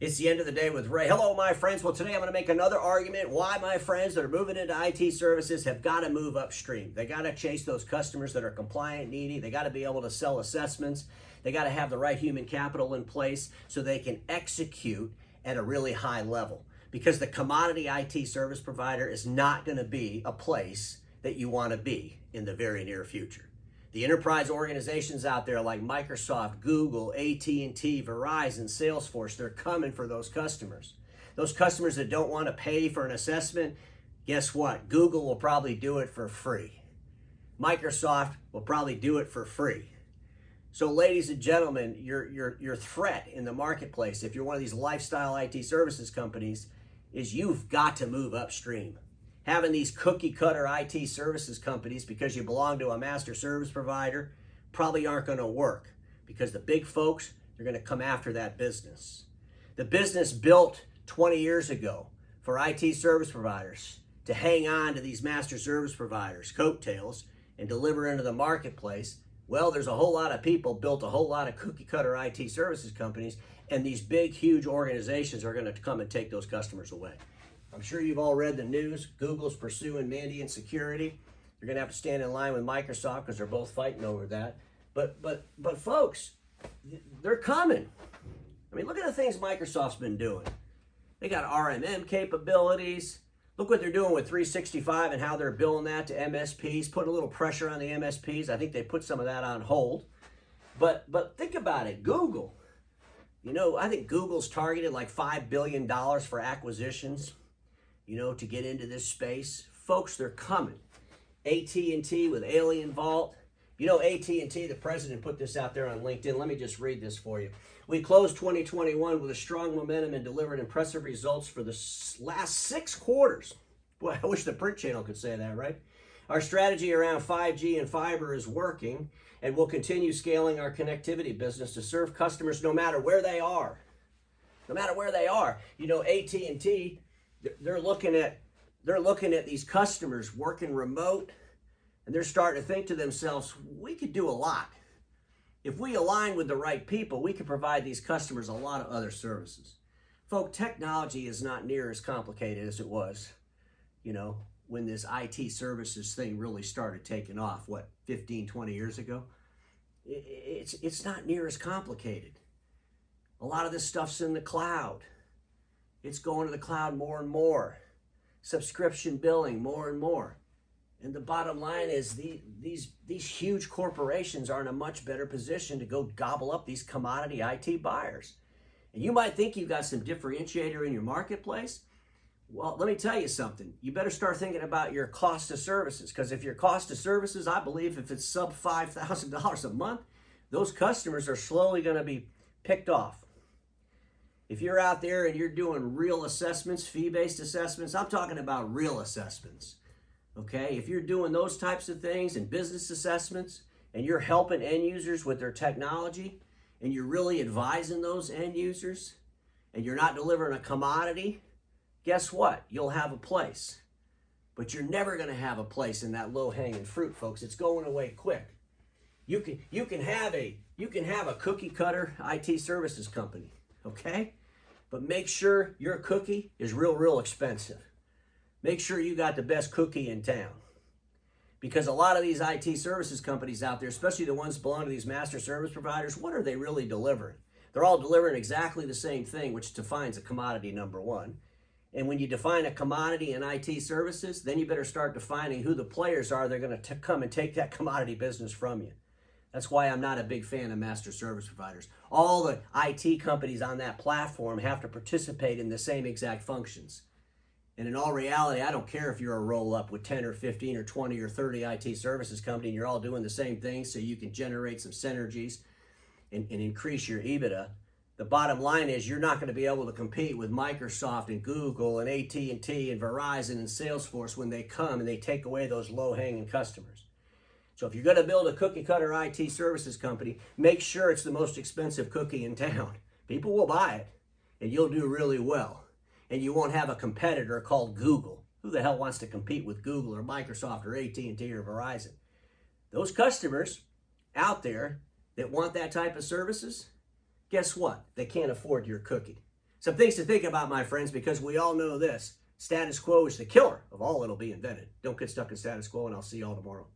It's the end of the day with Ray. Hello, my friends. Well, today I'm going to make another argument why my friends that are moving into IT services have got to move upstream. They got to chase those customers that are compliant, needy. They got to be able to sell assessments. They got to have the right human capital in place so they can execute at a really high level. Because the commodity IT service provider is not going to be a place that you want to be in the very near future. The enterprise organizations out there like Microsoft, Google, AT&T, Verizon, Salesforce, they're coming for those customers. Those customers that don't want to pay for an assessment, guess what? Google will probably do it for free. Microsoft will probably do it for free. So ladies and gentlemen, your threat in the marketplace, if you're one of these lifestyle IT services companies, is you've got to move upstream. Having these cookie cutter IT services companies because you belong to a master service provider probably aren't going to work, because the big folks, they're going to come after that business. The business built 20 years ago for IT service providers to hang on to these master service providers' coattails and deliver into the marketplace. Well, there's a whole lot of people built a whole lot of cookie cutter IT services companies, and these big, huge organizations are going to come and take those customers away. I'm sure you've all read the news. Google's pursuing Mandiant Security. You're going to have to stand in line with Microsoft because they're both fighting over that. But folks, they're coming. I mean, look at the things Microsoft's been doing. They got RMM capabilities. Look what they're doing with 365 and how they're billing that to MSPs, putting a little pressure on the MSPs. I think they put some of that on hold. But think about it. Google. You know, I think Google's targeted like $5 billion for acquisitions, you know, to get into this space. Folks, they're coming. AT&T with Alien Vault. You know, AT&T, the president put this out there on LinkedIn. Let me just read this for you. We closed 2021 with a strong momentum and delivered impressive results for the last 6 quarters. Boy, I wish the print channel could say that, right? Our strategy around 5G and fiber is working, and we'll continue scaling our connectivity business to serve customers no matter where they are. No matter where they are. You know, AT&T, they're looking at these customers working remote, and they're starting to think to themselves, we could do a lot. If we align with the right people, we can provide these customers a lot of other services. Folks, technology is not near as complicated as it was, you know, when this IT services thing really started taking off, 15, 20 years ago? It's not near as complicated. A lot of this stuff's in the cloud. It's going to the cloud more and more. Subscription billing more and more. And the bottom line is these huge corporations are in a much better position to go gobble up these commodity IT buyers. And you might think you've got some differentiator in your marketplace. Well, let me tell you something. You better start thinking about your cost of services, because if your cost of services, I believe if it's sub $5,000 a month, those customers are slowly going to be picked off. If you're out there and you're doing real assessments, fee-based assessments, I'm talking about real assessments. Okay, if you're doing those types of things and business assessments, and you're helping end users with their technology, and you're really advising those end users, and you're not delivering a commodity, guess what? You'll have a place. But you're never going to have a place in that low-hanging fruit, folks. It's going away quick. You can have a cookie cutter IT services company, okay? But make sure your cookie is real expensive. Make sure you got the best cookie in town. Because a lot of these IT services companies out there, especially the ones that belong to these master service providers, what are they really delivering? They're all delivering exactly the same thing, which defines a commodity, number one. And when you define a commodity in IT services, then you better start defining who the players are that are going to come and take that commodity business from you. That's why I'm not a big fan of master service providers. All the IT companies on that platform have to participate in the same exact functions. And in all reality, I don't care if you're a roll-up with 10 or 15 or 20 or 30 IT services company and you're all doing the same thing so you can generate some synergies and increase your EBITDA. The bottom line is you're not going to be able to compete with Microsoft and Google and AT&T and Verizon and Salesforce when they come and they take away those low-hanging customers. So if you're going to build a cookie-cutter IT services company, make sure it's the most expensive cookie in town. People will buy it, and you'll do really well. And you won't have a competitor called Google. Who the hell wants to compete with Google or Microsoft or AT&T or Verizon? Those customers out there that want that type of services, guess what? They can't afford your cookie. Some things to think about, my friends, because we all know this. Status quo is the killer of all that'll be invented. Don't get stuck in status quo, and I'll see you all tomorrow.